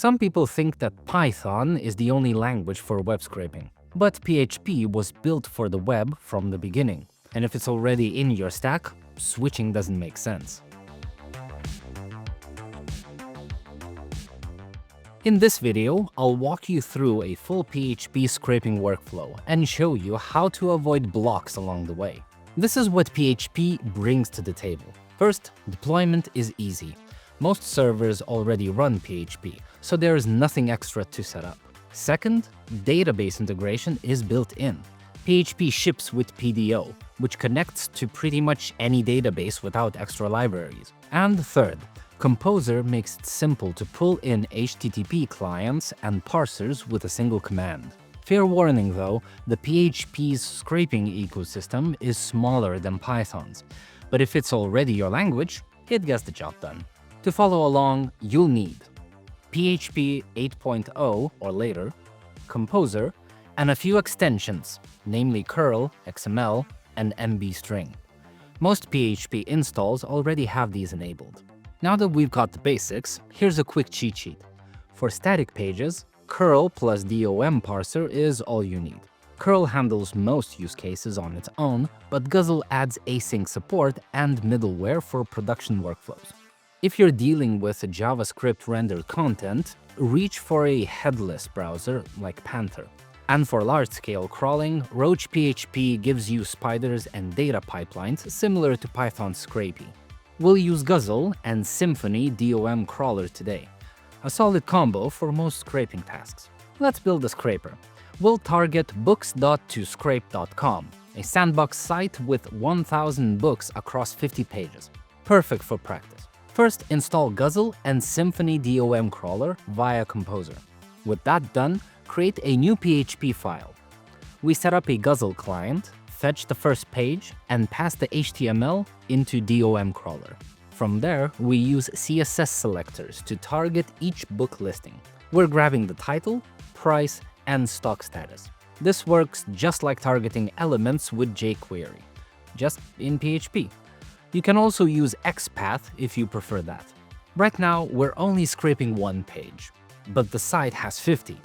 Some people think that Python is the only language for web scraping, but PHP was built for the web from the beginning, and if it's already in your stack, switching doesn't make sense. In this video, I'll walk you through a full PHP scraping workflow and show you how to avoid blocks along the way. This is what PHP brings to the table. First, deployment is easy. Most servers already run PHP, so there is nothing extra to set up. Second, database integration is built in. PHP ships with PDO, which connects to pretty much any database without extra libraries. And third, Composer makes it simple to pull in HTTP clients and parsers with a single command. Fair warning though, the PHP's scraping ecosystem is smaller than Python's, but if it's already your language, it gets the job done. To follow along, you'll need PHP 8.0 or later, Composer, and a few extensions, namely curl, XML, and mbstring. Most PHP installs already have these enabled. Now that we've got the basics, here's a quick cheat sheet. For static pages, curl plus DOM parser is all you need. Curl handles most use cases on its own, but Guzzle adds async support and middleware for production workflows. If you're dealing with JavaScript rendered content, reach for a headless browser like Panther. And for large-scale crawling, Roach PHP gives you spiders and data pipelines similar to Python's Scrapy. We'll use Guzzle and Symfony DomCrawler today, a solid combo for most scraping tasks. Let's build a scraper. We'll target books.toscrape.com, a sandbox site with 1,000 books across 50 pages. Perfect for practice. First, install Guzzle and Symfony DomCrawler via Composer. With that done, create a new PHP file. We set up a Guzzle client, fetch the first page, and pass the HTML into DomCrawler. From there, we use CSS selectors to target each book listing. We're grabbing the title, price, and stock status. This works just like targeting elements with jQuery, just in PHP. You can also use XPath if you prefer that. Right now, we're only scraping one page, but the site has 50.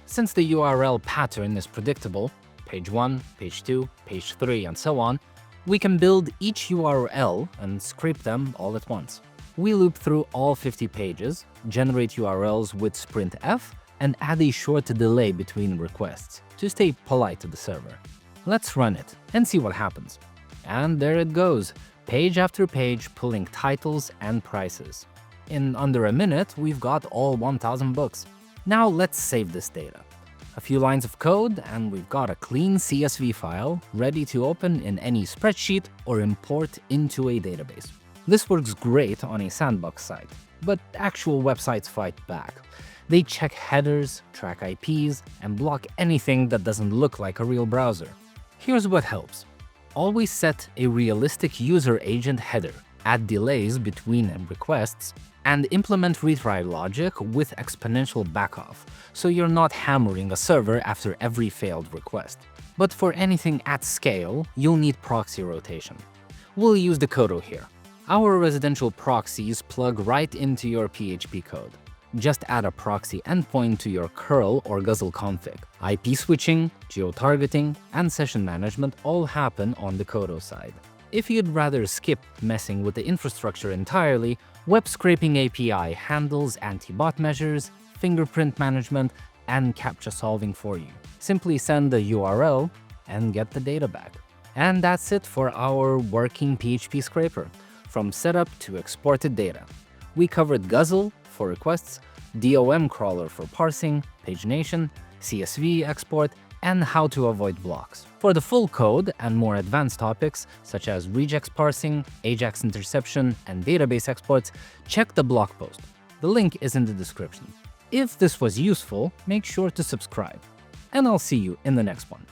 Since the URL pattern is predictable, page 1, page 2, page 3, and so on, we can build each URL and scrape them all at once. We loop through all 50 pages, generate URLs with sprintf, and add a short delay between requests to stay polite to the server. Let's run it and see what happens. And there it goes, page after page pulling titles and prices. In under a minute, we've got all 1,000 books. Now let's save this data. A few lines of code, and we've got a clean CSV file ready to open in any spreadsheet or import into a database. This works great on a sandbox site, but actual websites fight back. They check headers, track IPs, and block anything that doesn't look like a real browser. Here's what helps. Always set a realistic user agent header, add delays between requests, and implement retry logic with exponential backoff, so you're not hammering a server after every failed request. But for anything at scale, you'll need proxy rotation. We'll use Decodo here. Our residential proxies plug right into your PHP code. Just add a proxy endpoint to your curl or Guzzle config. IP switching, geo-targeting, and session management all happen on the Decodo side. If you'd rather skip messing with the infrastructure entirely, Web Scraping API handles anti-bot measures, fingerprint management, and CAPTCHA solving for you. Simply send the URL and get the data back. And that's it for our working PHP scraper, from setup to exported data. We covered Guzzle for requests, DomCrawler for parsing, pagination, CSV export, and how to avoid blocks. For the full code and more advanced topics, such as regex parsing, AJAX interception, and database exports, check the blog post. The link is in the description. If this was useful, make sure to subscribe. And I'll see you in the next one.